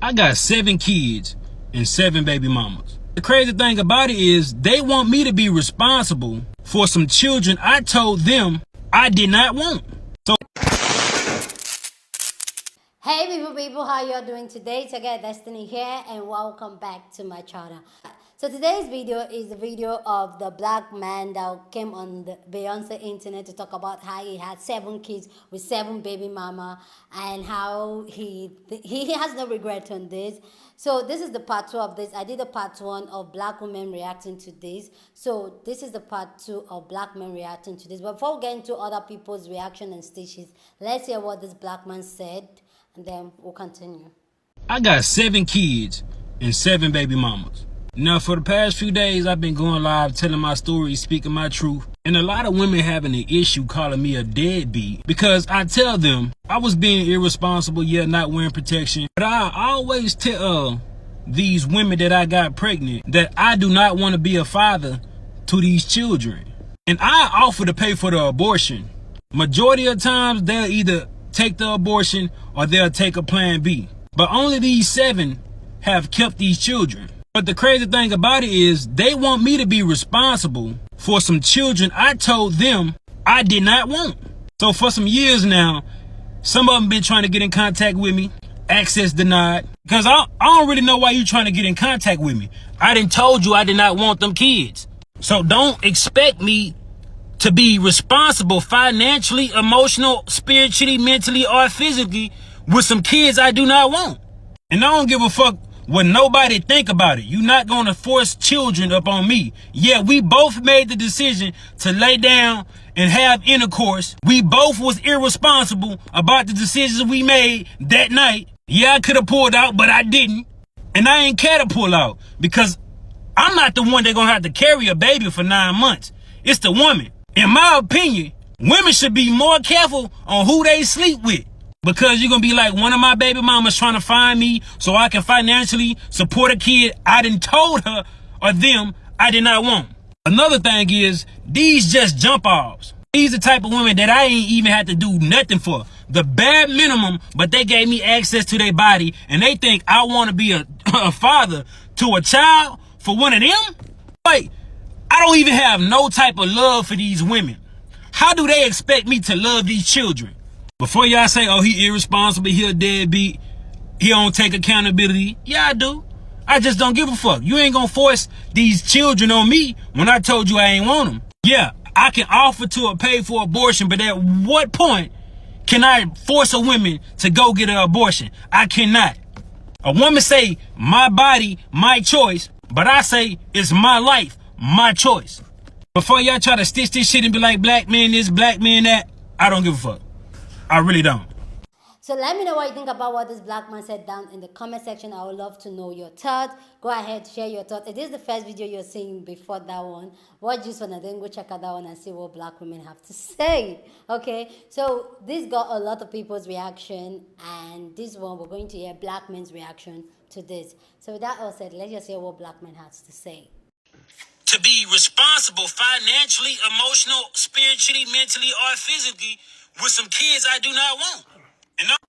I got 7 kids and 7 baby mamas. The crazy thing about it is they want me to be responsible for some children I told them I did not want. So hey people, how y'all doing today? It's again Destiny here and welcome back to my channel. So today's video is the video of the black man that came on the Beyonce internet to talk about how he had 7 kids with 7 baby mama and how he has no regret on this. So this is the part 2 of this. I did a part 1 of black women reacting to this. So this is the part 2 of black men reacting to this. But before we get into other people's reaction and stitches, let's hear what this black man said and then we'll continue. I got 7 kids and 7 baby mamas. Now, for the past few days, I've been going live, telling my story, speaking my truth. And a lot of women having an issue calling me a deadbeat because I tell them I was being irresponsible, yet not wearing protection. But I always tell these women that I got pregnant that I do not want to be a father to these children. And I offer to pay for the abortion. Majority of times, they'll either take the abortion or they'll take a plan B. But only these 7 have kept these children. But the crazy thing about it is they want me to be responsible for some children I told them I did not want. So for some years now, some of them been trying to get in contact with me, access denied. Because I don't really know why you trying to get in contact with me. I done told you I did not want them kids. So don't expect me to be responsible financially, emotional, spiritually, mentally, or physically with some kids I do not want. And I don't give a fuck what nobody think about it. You're not going to force children up on me. Yeah, we both made the decision to lay down and have intercourse. We both was irresponsible about the decisions we made that night. Yeah, I could have pulled out, but I didn't. And I ain't care to pull out because I'm not the one that's going to have to carry a baby for 9 months. It's the woman. In my opinion, women should be more careful on who they sleep with. Because you're going to be like, one of my baby mamas trying to find me so I can financially support a kid I done told her or them I did not want. Another thing is, these just jump offs. These the type of women that I ain't even had to do nothing for. The bare minimum, but they gave me access to their body and they think I want to be a father to a child for one of them? Like, I don't even have no type of love for these women. How do they expect me to love these children? Before y'all say, oh, he irresponsible, he a deadbeat, he don't take accountability. Yeah, I do. I just don't give a fuck. You ain't gonna force these children on me when I told you I ain't want them. Yeah, I can offer to pay for abortion, but at what point can I force a woman to go get an abortion? I cannot. A woman say, my body, my choice, but I say, it's my life, my choice. Before y'all try to stitch this shit and be like, black man this, black man that, I don't give a fuck. I really don't. So let me know what you think about what this black man said down in the comment section. I would love to know your thoughts. Go ahead, share your thoughts. It is the first video you're seeing before that one. Watch this one and then go check out that one and see what black women have to say. Okay, so this got a lot of people's reaction, and this one we're going to hear black men's reaction to this. So with that all said, let's just hear what black men has to say. To be responsible financially, emotional, spiritually, mentally, or physically with some kids I do not want.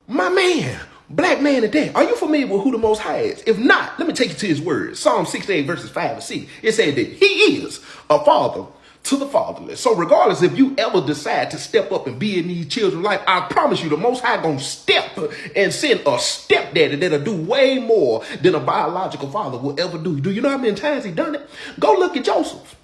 My man, black man today, are you familiar with who the Most High is? If not, let me take you to his words. Psalm 68 verses 5 and 6. It said that he is a father to the fatherless. So regardless if you ever decide to step up and be in these children's life, I promise you the Most High gonna step and send a stepdaddy that'll do way more than a biological father will ever do. Do you know how many times he done it? Go look at Joseph.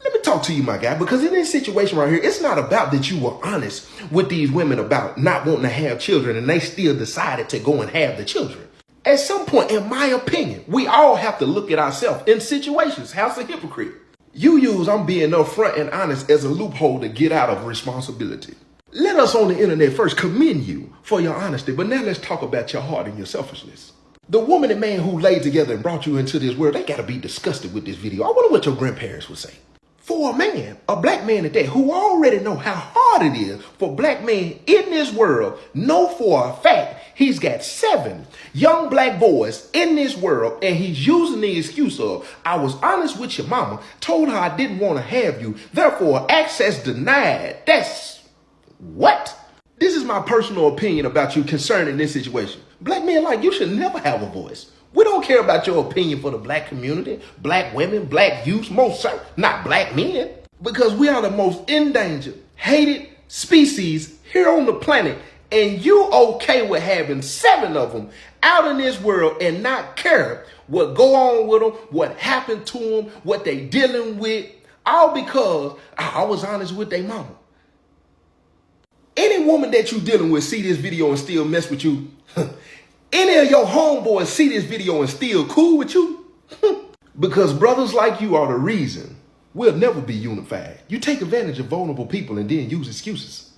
Let me talk to you, my guy, because in this situation right here, it's not about that you were honest with these women about not wanting to have children and they still decided to go and have the children. At some point, in my opinion, we all have to look at ourselves in situations. How's a hypocrite? You use I'm being upfront and honest as a loophole to get out of responsibility. Let us on the internet first commend you for your honesty, but now let's talk about your heart and your selfishness. The woman and man who laid together and brought you into this world, they got to be disgusted with this video. I wonder what your grandparents would say. For a man, a black man today, who already know how hard it is for black men in this world, know for a fact he's got 7 young black boys in this world, and he's using the excuse of, I was honest with your mama, told her I didn't want to have you, therefore access denied. That's what? This is my personal opinion about you concerning this situation. Black men like you should never have a voice. We don't care about your opinion for the black community, black women, black youth, most certainly not black men. Because we are the most endangered, hated species here on the planet. And you okay with having 7 of them out in this world and not care what go on with them, what happened to them, what they dealing with, all because I was honest with their mama. Any woman that you dealing with see this video and still mess with you. Any of your homeboys see this video and still cool with you. Because brothers like you are the reason we'll never be unified. You take advantage of vulnerable people and then use excuses.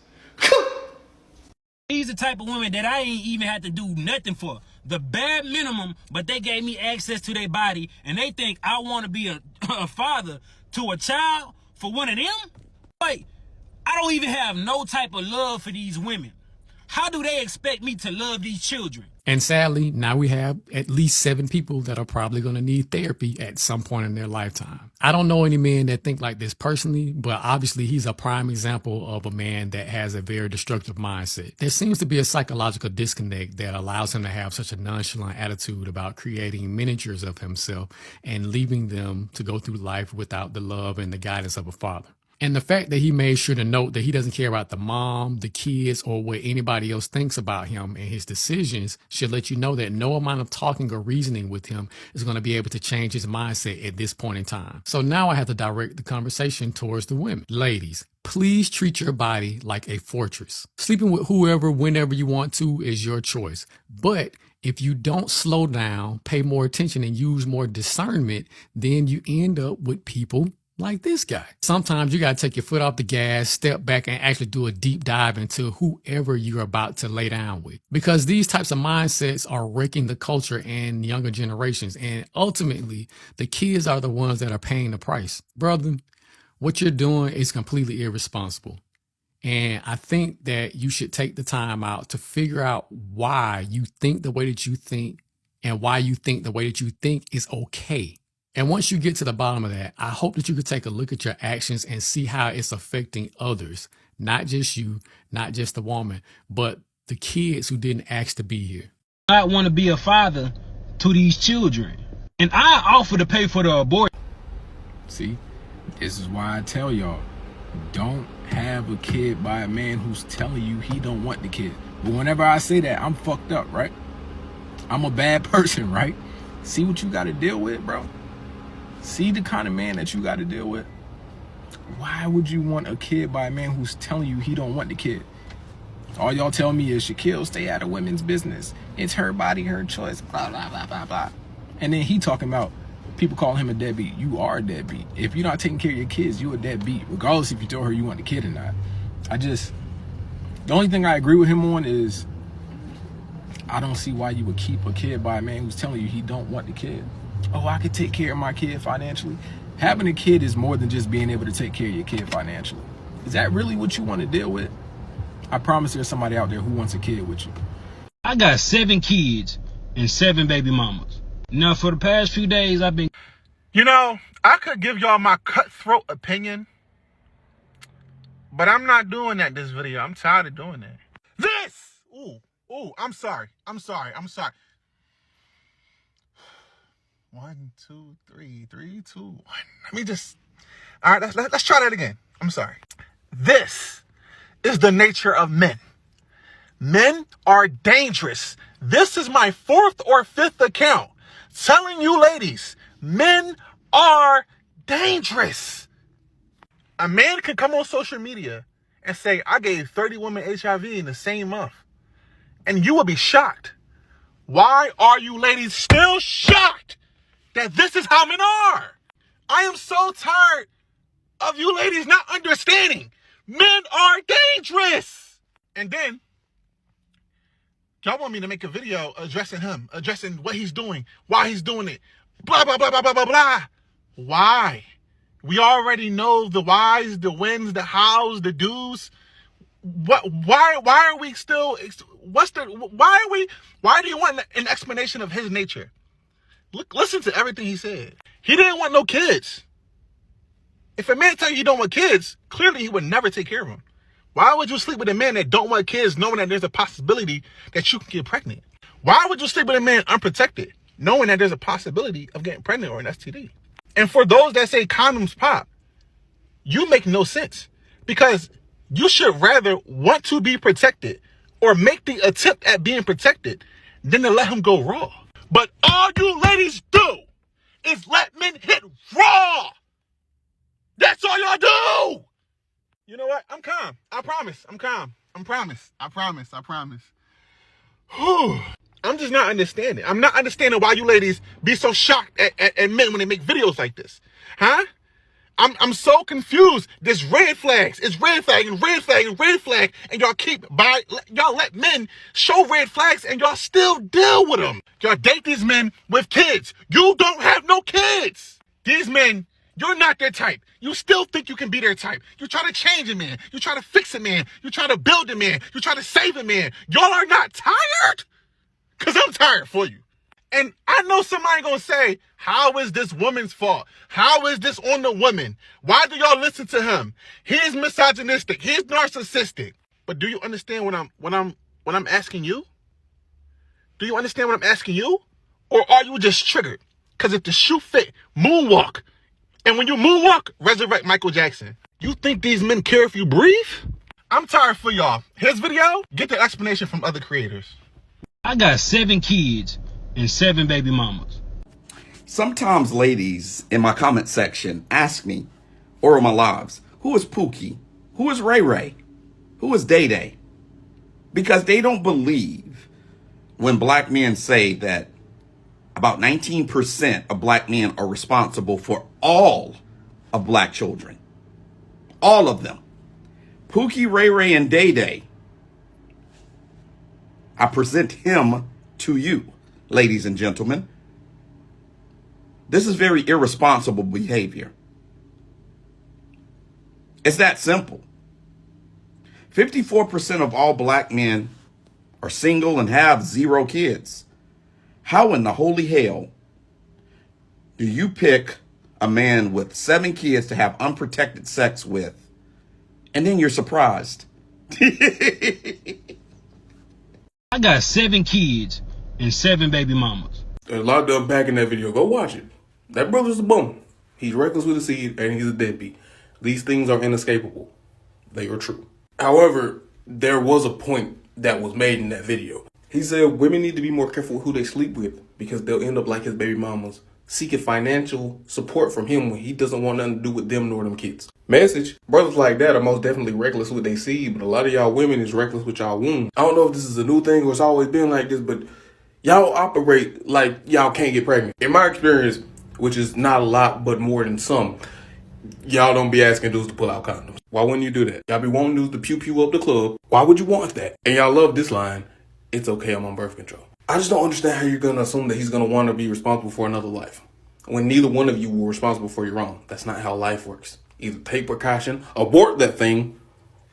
These the type of women that I ain't even had to do nothing for. The bare minimum, but they gave me access to their body, and they think I want to be a father to a child for one of them? Like, I don't even have no type of love for these women. How do they expect me to love these children? And sadly, now we have at least 7 people that are probably going to need therapy at some point in their lifetime. I don't know any men that think like this personally, but obviously he's a prime example of a man that has a very destructive mindset. There seems to be a psychological disconnect that allows him to have such a nonchalant attitude about creating miniatures of himself and leaving them to go through life without the love and the guidance of a father. And the fact that he made sure to note that he doesn't care about the mom, the kids, or what anybody else thinks about him and his decisions should let you know that no amount of talking or reasoning with him is going to be able to change his mindset at this point in time. So now I have to direct the conversation towards the women. Ladies, please treat your body like a fortress. Sleeping with whoever, whenever you want to is your choice. But if you don't slow down, pay more attention, and use more discernment, then you end up with people like this guy. Sometimes you got to take your foot off the gas, step back, and actually do a deep dive into whoever you're about to lay down with. Because these types of mindsets are wrecking the culture and younger generations. And ultimately, the kids are the ones that are paying the price. Brother, what you're doing is completely irresponsible. And I think that you should take the time out to figure out why you think the way that you think and why you think the way that you think is okay. And once you get to the bottom of that, I hope that you could take a look at your actions and see how it's affecting others, not just you, not just the woman, but the kids who didn't ask to be here. I want to be a father to these children, and I offer to pay for the abortion. See, this is why I tell y'all, don't have a kid by a man who's telling you he don't want the kid. But whenever I say that, I'm fucked up, right? I'm a bad person, right? See what you got to deal with, bro? See the kind of man that you got to deal with? Why would you want a kid by a man who's telling you he don't want the kid? All y'all tell me is, Shaquille, stay out of women's business. It's her body, her choice, blah, blah, blah, blah, blah. And then he talking about people call him a deadbeat. You are a deadbeat. If you're not taking care of your kids, you're a deadbeat, regardless if you tell her you want the kid or not. The only thing I agree with him on is I don't see why you would keep a kid by a man who's telling you he don't want the kid. Oh, I could take care of my kid financially. Having a kid is more than just being able to take care of your kid financially. Is that really what you want to deal with? I promise there's somebody out there who wants a kid with you. I got 7 kids and 7 baby mamas. Now, for the past few days, I've been... You know, I could give y'all my cutthroat opinion, but I'm not doing that this video. I'm tired of doing that. This! I'm sorry. 1, 2, 3, 3, 2, 1. Let me just... All right, let's try that again. I'm sorry. This is the nature of men. Men are dangerous. This is my 4th or 5th account telling you ladies, men are dangerous. A man can come on social media and say, I gave 30 women HIV in the same month. And you will be shocked. Why are you ladies still shocked that this is how men are? I am so tired of you ladies not understanding. Men are dangerous. And then, y'all want me to make a video addressing him, addressing what he's doing, why he's doing it, blah, blah, blah, blah, blah, blah, blah. Why? We already know the whys, the whens, the hows, the do's. Why are we still, why do you want an explanation of his nature? Listen to everything he said. He didn't want no kids. If a man tell you he don't want kids, clearly he would never take care of them. Why would you sleep with a man that don't want kids knowing that there's a possibility that you can get pregnant? Why would you sleep with a man unprotected, knowing that there's a possibility of getting pregnant or an STD? And for those that say condoms pop, you make no sense, because you should rather want to be protected or make the attempt at being protected than to let him go raw. But all you ladies do is let men hit raw. That's all y'all do. You know what? I'm calm. I promise. I'm calm. I promise. Whew. I'm just not understanding. I'm not understanding why you ladies be so shocked at men when they make videos like this. Huh? I'm so confused. There's red flags. It's red flag and red flag and red flag. And y'all let men show red flags and y'all still deal with them. Y'all date these men with kids. You don't have no kids. These men, you're not their type. You still think you can be their type. You try to change a man. You try to fix a man. You try to build a man. You try to save a man. Y'all are not tired? Because I'm tired for you. And I know somebody gonna say, how is this woman's fault? How is this on the woman? Why do y'all listen to him? He's misogynistic. He's narcissistic. But do you understand what I'm asking you? Do you understand what I'm asking you? Or are you just triggered? Because if the shoe fit, moonwalk. And when you moonwalk, resurrect Michael Jackson. You think these men care if you breathe? I'm tired for y'all. His video, get the explanation from other creators. I got 7 kids and 7 baby mamas. Sometimes ladies in my comment section ask me, or in my lives, who is Pookie? Who is Ray Ray? Who is Day Day? Because they don't believe when black men say that about 19% of black men are responsible for all of black children. All of them. Pookie, Ray Ray, and Day Day. I present him to you, ladies and gentlemen. This is very irresponsible behavior. It's that simple. 54% of all black men are single and have 0 kids. How in the holy hell do you pick a man with 7 kids to have unprotected sex with, and then you're surprised? I got 7 kids and 7 baby mamas. There's a lot of them back in that video. Go watch it. That brother's a bum. He's reckless with a seed and he's a deadbeat. These things are inescapable. They are true. However, there was a point that was made in that video. He said women need to be more careful with who they sleep with because they'll end up like his baby mamas, seeking financial support from him when he doesn't want nothing to do with them nor them kids. Message, brothers like that are most definitely reckless with their seed, but a lot of y'all women is reckless with y'all womb. I don't know if this is a new thing or it's always been like this, but y'all operate like y'all can't get pregnant. In my experience, which is not a lot, but more than some, y'all don't be asking dudes to pull out condoms. Why wouldn't you do that? Y'all be wanting dudes to pew-pew up the club. Why would you want that? And y'all love this line, it's okay, I'm on birth control. I just don't understand how you're going to assume that he's going to want to be responsible for another life when neither one of you were responsible for your own. That's not how life works. Either take precaution, abort that thing,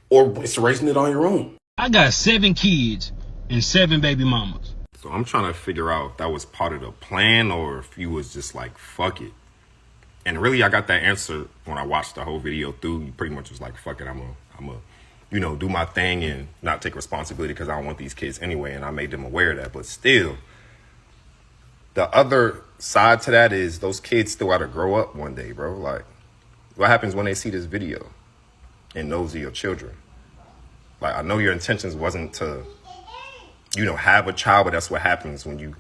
or it's erasing it on your own. I got 7 kids and 7 baby mamas. So I'm trying to figure out if that was part of the plan or if you was just like, fuck it. And really, I got that answer when I watched the whole video through. You pretty much was like, fuck it, I'm a, do my thing and not take responsibility because I don't want these kids anyway. And I made them aware of that. But still, the other side to that is those kids still got to grow up one day, bro. Like, what happens when they see this video and those are your children? Like, I know your intentions wasn't to, have a child, but that's what happens when you're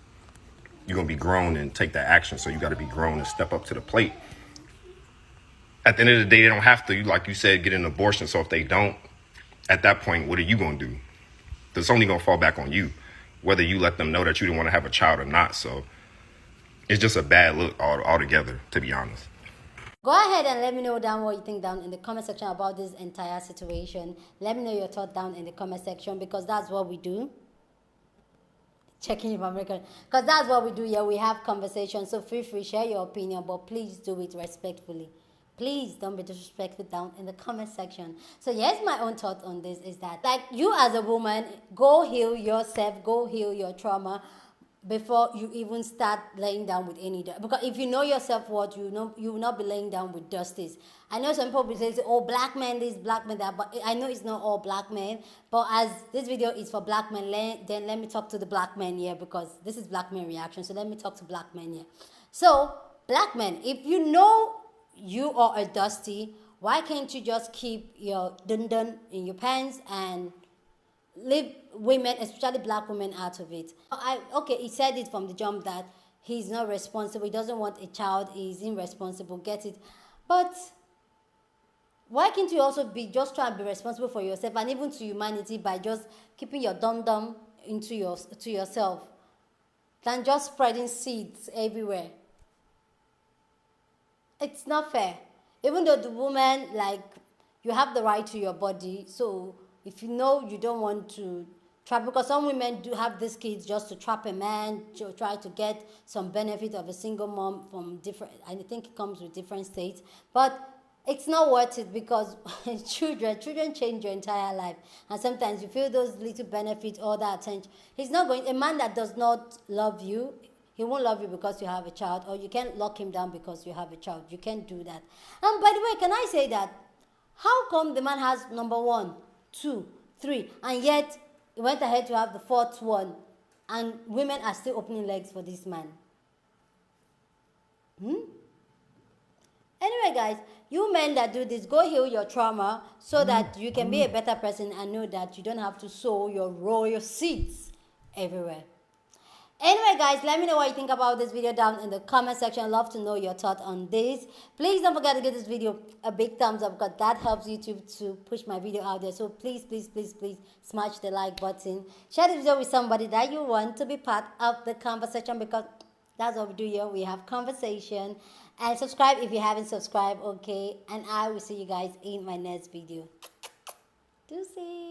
going to be grown and take that action. So you got to be grown and step up to the plate. At the end of the day, they don't have to, like you said, get an abortion. So if they don't, at that point, what are you going to do? It's only going to fall back on you, whether you let them know that you don't want to have a child or not. So it's just a bad look altogether, to be honest. Go ahead and let me know down what you think down in the comment section about this entire situation. Let me know your thought down in the comment section because that's what we do. Checking if I'm recording. Because that's what we do here. We have conversations. So feel free, share your opinion, but please do it respectfully. Please don't be disrespectful down in the comment section. So here's my own thought on this is that, like, you as a woman, go heal yourself, go heal your trauma. before you even start laying down with any, because if you know your self-worth, you know you will not be laying down with dusties. I know some people say, oh, black men this, black men that, but I know it's not all black men. But as this video is for black men, then let me talk to the black men here, because this is black men reaction, so let me talk to black men here. So black men, if you know you are a dusty, why can't you just keep your dun-dun in your pants and leave women, especially black women, out of it? Okay, he said it from the jump that he's not responsible, he doesn't want a child, he's irresponsible, get it. But why can't you also be just trying to be responsible for yourself and even to humanity by just keeping your dum-dum to yourself than just spreading seeds everywhere? It's not fair. Even though the woman, like, you have the right to your body, so if you know you don't want to trap, because some women do have these kids just to trap a man, to try to get some benefit of a single mom from different, I think it comes with different states, but it's not worth it, because children change your entire life, and sometimes you feel those little benefits, all that attention. He's not going, a man that does not love you, he won't love you because you have a child, or you can't lock him down because you have a child. You can't do that. And by the way, can I say that, how come the man has number 1, 2, 3, and yet he went ahead to have the 4th one, and women are still opening legs for this man? Anyway, guys, you men that do this, go heal your trauma so that you can be a better person and know that you don't have to sow your royal seeds everywhere. Anyway, guys, let me know what you think about this video down in the comment section. I'd love to know your thoughts on this. Please don't forget to give this video a big thumbs up, because that helps YouTube to push my video out there. So please, please, please, please smash the like button. Share this video with somebody that you want to be part of the conversation, because that's what we do here. We have conversation. And subscribe if you haven't subscribed, okay? And I will see you guys in my next video. Deuces.